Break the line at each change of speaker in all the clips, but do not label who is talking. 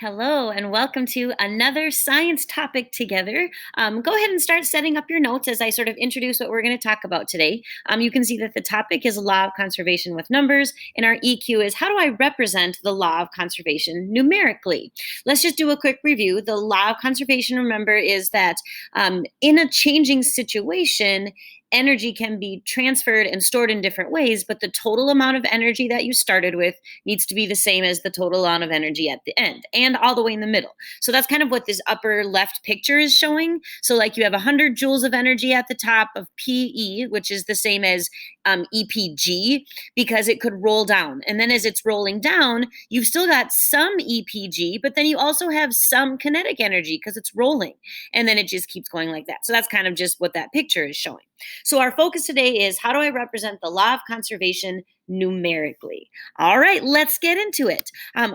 Hello, and welcome to another science topic together. Go ahead and start setting up your notes as I sort of introduce what we're going to talk about today. You can see that the topic is law of conservation with numbers, and our EQ is how do I represent the law of conservation numerically? Let's just do a quick review. The law of conservation, remember, is that in a changing situation, energy can be transferred and stored in different ways, but the total amount of energy that you started with needs to be the same as the total amount of energy at the end and all the way in the middle. So that's kind of what this upper left picture is showing. So like you have 100 joules of energy at the top of PE, which is the same as EPG, because it could roll down. And then as it's rolling down, you've still got some EPG, but then you also have some kinetic energy because it's rolling. And then it just keeps going like that. So that's kind of just what that picture is showing. So our focus today is how do I represent the law of conservation numerically? All right, let's get into it.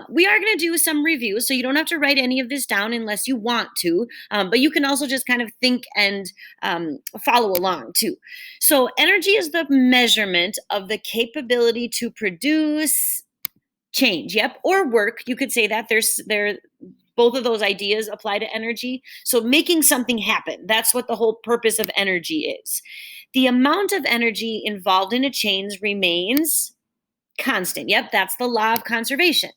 We are going to do some reviews, so you don't have to write any of this down unless you want to, but you can also just kind of think and follow along too. So energy is the measurement of the capability to produce change, yep, or work. You could say that both of those ideas apply to energy. So making something happen, that's what the whole purpose of energy is. The amount of energy involved in a change remains constant. Yep, that's the law of conservation.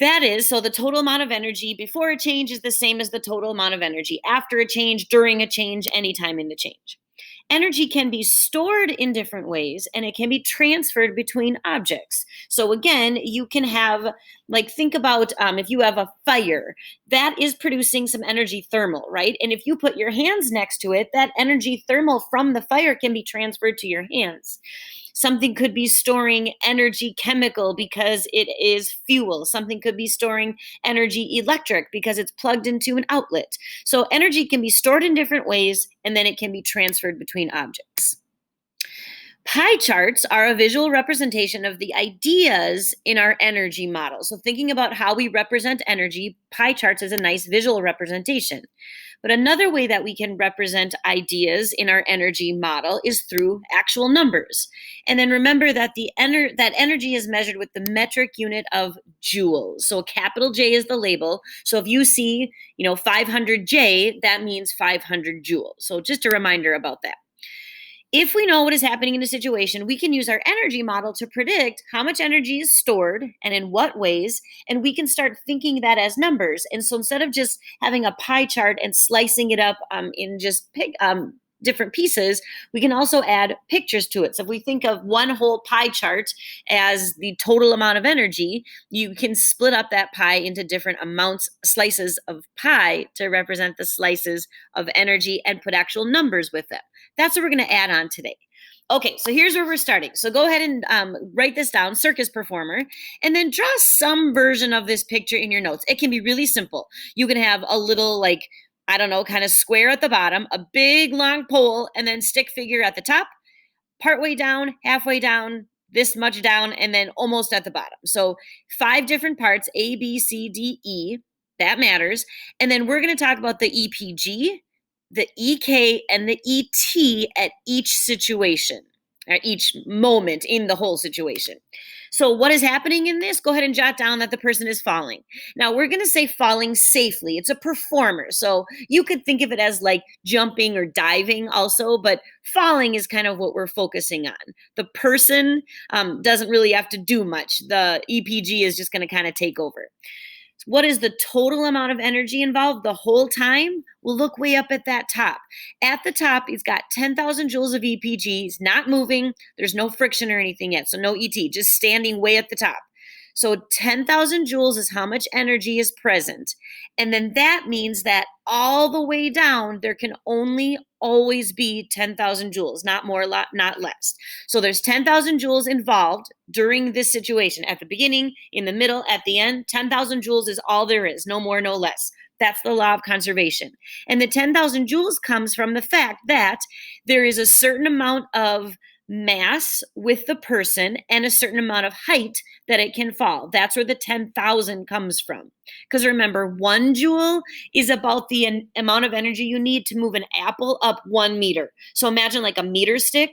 That is, so the total amount of energy before a change is the same as the total amount of energy after a change, during a change, anytime in the change. Energy can be stored in different ways and it can be transferred between objects. So again, you can have, like, think about if you have a fire, that is producing some energy thermal, right? And if you put your hands next to it, that energy thermal from the fire can be transferred to your hands. Something could be storing energy chemical because it is fuel. Something could be storing energy electric because it's plugged into an outlet. So energy can be stored in different ways and then it can be transferred between objects. Pie charts are a visual representation of the ideas in our energy model. So thinking about how we represent energy, pie charts is a nice visual representation. But another way that we can represent ideas in our energy model is through actual numbers. And then remember that that energy is measured with the metric unit of joules. So capital J is the label. So if you see, 500J, that means 500 joules. So just a reminder about that. If we know what is happening in a situation, we can use our energy model to predict how much energy is stored and in what ways, and we can start thinking that as numbers. And so instead of just having a pie chart and slicing it up in just different pieces, we can also add pictures to it. So if we think of one whole pie chart as the total amount of energy, you can split up that pie into different slices of pie to represent the slices of energy and put actual numbers with them. That's what we're going to add on today. Okay, so here's where we're starting. So go ahead and write this down, circus performer, and then draw some version of this picture in your notes. It can be really simple. You can have a little, kind of square at the bottom, a big long pole, and then stick figure at the top, partway down, halfway down, this much down, and then almost at the bottom. So 5 different parts, A, B, C, D, E, that matters. And then we're going to talk about the EPG, the EK, and the ET at each situation, at each moment in the whole situation. So what is happening in this? Go ahead and jot down that the person is falling. Now we're going to say falling safely. It's a performer. So you could think of it as like jumping or diving also, but falling is kind of what we're focusing on. The person doesn't really have to do much. The EPG is just going to kind of take over. What is the total amount of energy involved the whole time? We'll look way up at that top. At the top, he's got 10,000 joules of EPG. He's not moving. There's no friction or anything yet, so no ET, just standing way at the top. So 10,000 joules is how much energy is present. And then that means that all the way down, there can only always be 10,000 joules, not more, not less. So there's 10,000 joules involved during this situation. At the beginning, in the middle, at the end, 10,000 joules is all there is, no more, no less. That's the law of conservation. And the 10,000 joules comes from the fact that there is a certain amount of mass with the person and a certain amount of height that it can fall. That's where the 10,000 comes from. Because remember, 1 joule is about the amount of energy you need to move an apple up 1 meter. So imagine like a meter stick.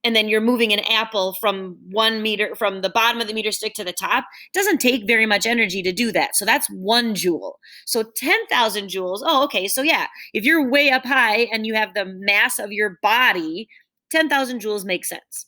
and then you're moving an apple from 1 meter, from the bottom of the meter stick to the top, it doesn't take very much energy to do that. So that's 1 joule. So 10,000 joules. Oh, okay. So yeah, if you're way up high and you have the mass of your body, 10,000 joules makes sense.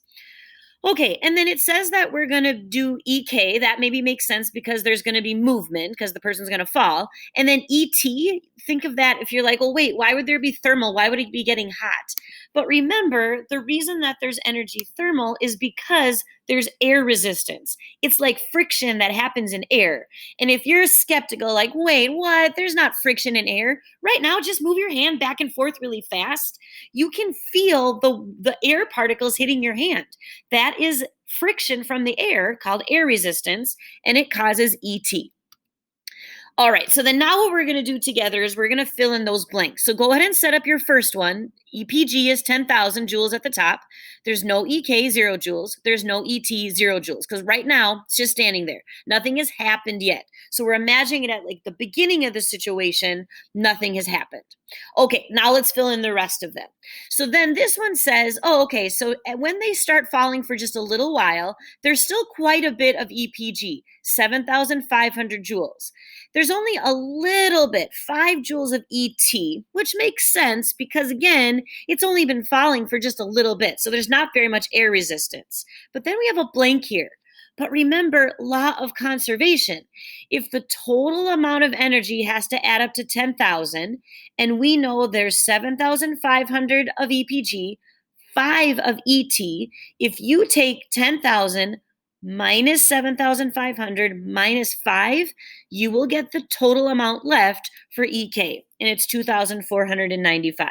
Okay, and then it says that we're going to do EK. That maybe makes sense because there's going to be movement because the person's going to fall. And then ET, think of that if you're like, well, wait, why would there be thermal? Why would it be getting hot? But remember, the reason that there's energy thermal is because there's air resistance. It's like friction that happens in air. And if you're skeptical, like, wait, what? There's not friction in air. Right now, just move your hand back and forth really fast. You can feel the air particles hitting your hand. That is friction from the air called air resistance, and it causes ET. All right, so then now what we're going to do together is we're going to fill in those blanks. So go ahead and set up your first one. EPG is 10,000 joules at the top. There's no EK, 0 joules. There's no ET, 0 joules, because right now it's just standing there. Nothing has happened yet. So we're imagining it at like the beginning of the situation, nothing has happened. Okay, now let's fill in the rest of them. So then this one says, oh, okay, so when they start falling for just a little while, there's still quite a bit of EPG, 7,500 joules. There's only a little bit, 5 joules of ET, which makes sense because, again, it's only been falling for just a little bit. So there's not very much air resistance. But then we have a blank here. But remember, law of conservation. If the total amount of energy has to add up to 10,000, and we know there's 7,500 of EPG, 5 of ET, if you take 10,000 minus 7,500 minus 5, you will get the total amount left for EK, and it's 2,495.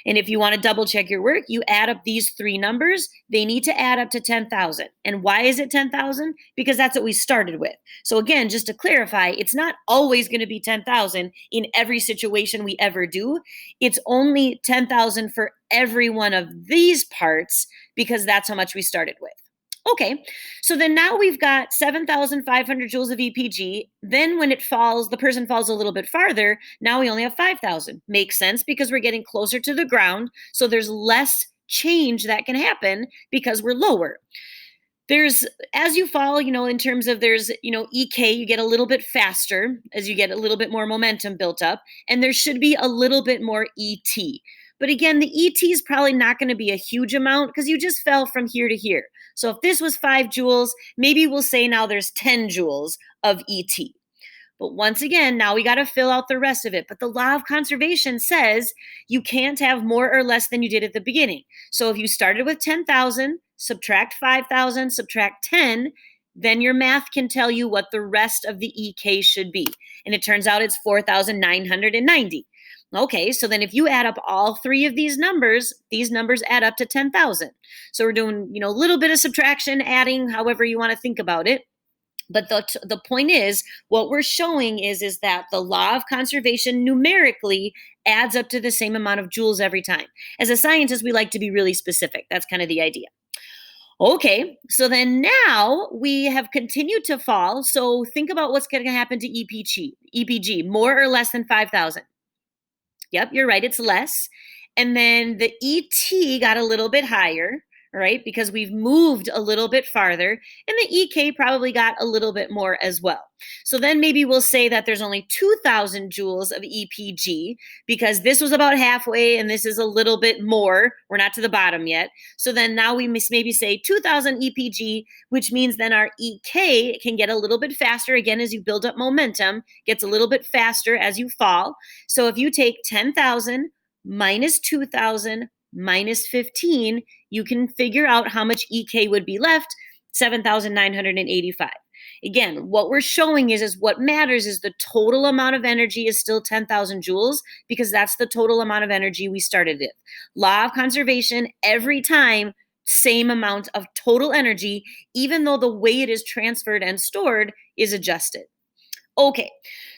And if you want to double check your work, you add up these three numbers. They need to add up to 10,000. And why is it 10,000? Because that's what we started with. So again, just to clarify, it's not always going to be 10,000 in every situation we ever do. It's only 10,000 for every one of these parts because that's how much we started with. Okay, so then now we've got 7,500 joules of EPG. Then when it falls, the person falls a little bit farther. Now we only have 5,000. Makes sense because we're getting closer to the ground. So there's less change that can happen because we're lower. There's, as you fall, in terms of there's, EK, you get a little bit faster as you get a little bit more momentum built up. And there should be a little bit more ET. But again, the ET is probably not going to be a huge amount because you just fell from here to here. So if this was 5 joules, maybe we'll say now there's 10 joules of ET. But once again, now we got to fill out the rest of it. But the law of conservation says you can't have more or less than you did at the beginning. So if you started with 10,000, subtract 5,000, subtract 10, then your math can tell you what the rest of the EK should be. And it turns out it's 4,990. Okay, so then if you add up all three of these numbers add up to 10,000. So we're doing, a little bit of subtraction, adding, however you want to think about it. But the point is, what we're showing is that the law of conservation numerically adds up to the same amount of joules every time. As a scientist, we like to be really specific. That's kind of the idea. Okay, so then now we have continued to fall. So think about what's going to happen to EPG, more or less than 5,000. Yep, you're right, it's less. And then the ET got a little bit higher, right? Because we've moved a little bit farther. And the EK probably got a little bit more as well. So then maybe we'll say that there's only 2,000 joules of EPG because this was about halfway and this is a little bit more. We're not to the bottom yet. So then now we must maybe say 2,000 EPG, which means then our EK can get a little bit faster. Again, as you build up momentum, gets a little bit faster as you fall. So if you take 10,000 minus 2,000 minus 15, you can figure out how much EK would be left, 7,985. Again, what we're showing is what matters is the total amount of energy is still 10,000 joules because that's the total amount of energy we started with. Law of conservation, every time, same amount of total energy, even though the way it is transferred and stored is adjusted. Okay,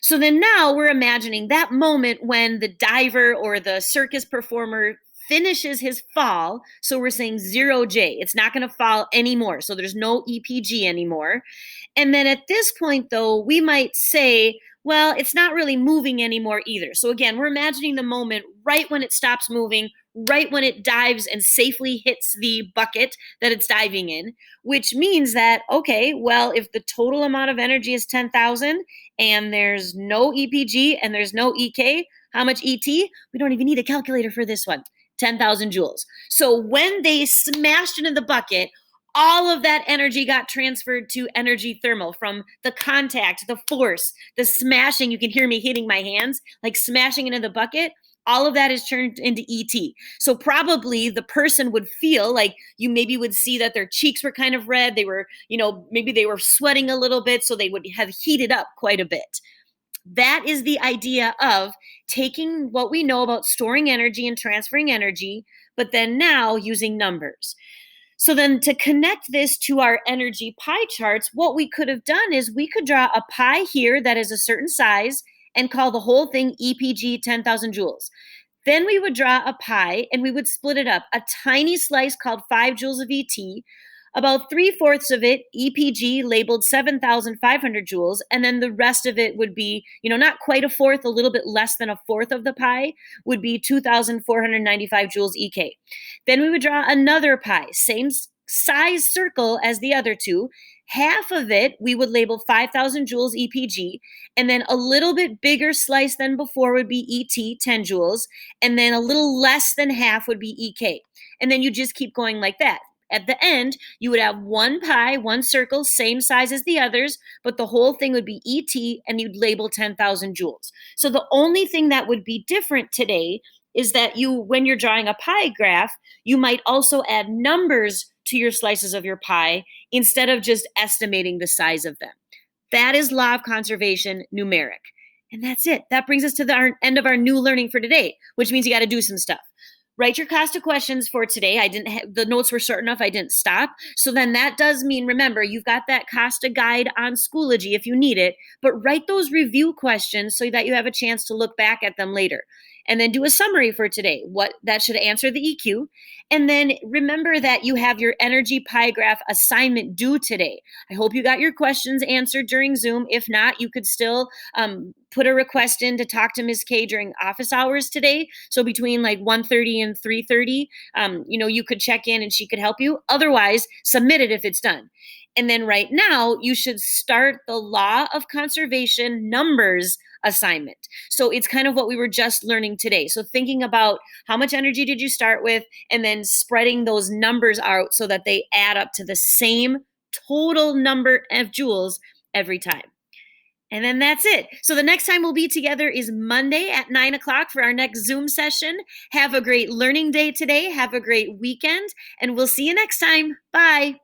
so then now we're imagining that moment when the diver or the circus performer finishes his fall. So we're saying 0J. It's not going to fall anymore. So there's no EPG anymore. And then at this point, though, we might say, Well, it's not really moving anymore either. So again, we're imagining the moment right when it stops moving, right when it dives and safely hits the bucket that it's diving in, which means that, okay, well, if the total amount of energy is 10,000 and there's no EPG and there's no EK, how much ET? We don't even need a calculator for this one. 10,000 joules. So when they smashed into the bucket, all of that energy got transferred to energy thermal from the contact, the force, the smashing. You can hear me hitting my hands, like smashing into the bucket. All of that is turned into ET. So probably the person would feel like you maybe would see that their cheeks were kind of red. They were, maybe they were sweating a little bit. So they would have heated up quite a bit. That is the idea of taking what we know about storing energy and transferring energy, but then now using numbers. So then to connect this to our energy pie charts, what we could have done is we could draw a pie here that is a certain size and call the whole thing EPG 10,000 joules. Then we would draw a pie and we would split it up, a tiny slice called 5 joules of ET, about 3/4 of it EPG labeled 7,500 joules, and then the rest of it would be, not quite a fourth, a little bit less than a fourth of the pie would be 2,495 joules EK. Then we would draw another pie, same size circle as the other two. Half of it we would label 5,000 joules EPG, and then a little bit bigger slice than before would be ET, 10 joules, and then a little less than half would be EK. And then you just keep going like that. At the end, you would have one pie, one circle, same size as the others, but the whole thing would be ET and you'd label 10,000 joules. So the only thing that would be different today is that when you're drawing a pie graph, you might also add numbers to your slices of your pie instead of just estimating the size of them. That is law of conservation numeric. And that's it. That brings us to the end of our new learning for today, which means you got to do some stuff. Write your COSTA questions for today. The notes were short enough, I didn't stop. So then that does mean, remember, you've got that COSTA guide on Schoology if you need it, but write those review questions so that you have a chance to look back at them later. And then do a summary for today, what that should answer the EQ. And then remember that you have your energy pie graph assignment due today. I hope you got your questions answered during Zoom. If not, you could still put a request in to talk to Ms. K during office hours today. So between like 1:30 and 3:30, you could check in and she could help you. Otherwise, submit it if it's done. And then right now, you should start the law of conservation numbers assignment. So it's kind of what we were just learning today. So thinking about how much energy did you start with, and then spreading those numbers out so that they add up to the same total number of joules every time. And then that's it. So the next time we'll be together is Monday at 9 o'clock for our next Zoom session. Have a great learning day today. Have a great weekend, and we'll see you next time. Bye.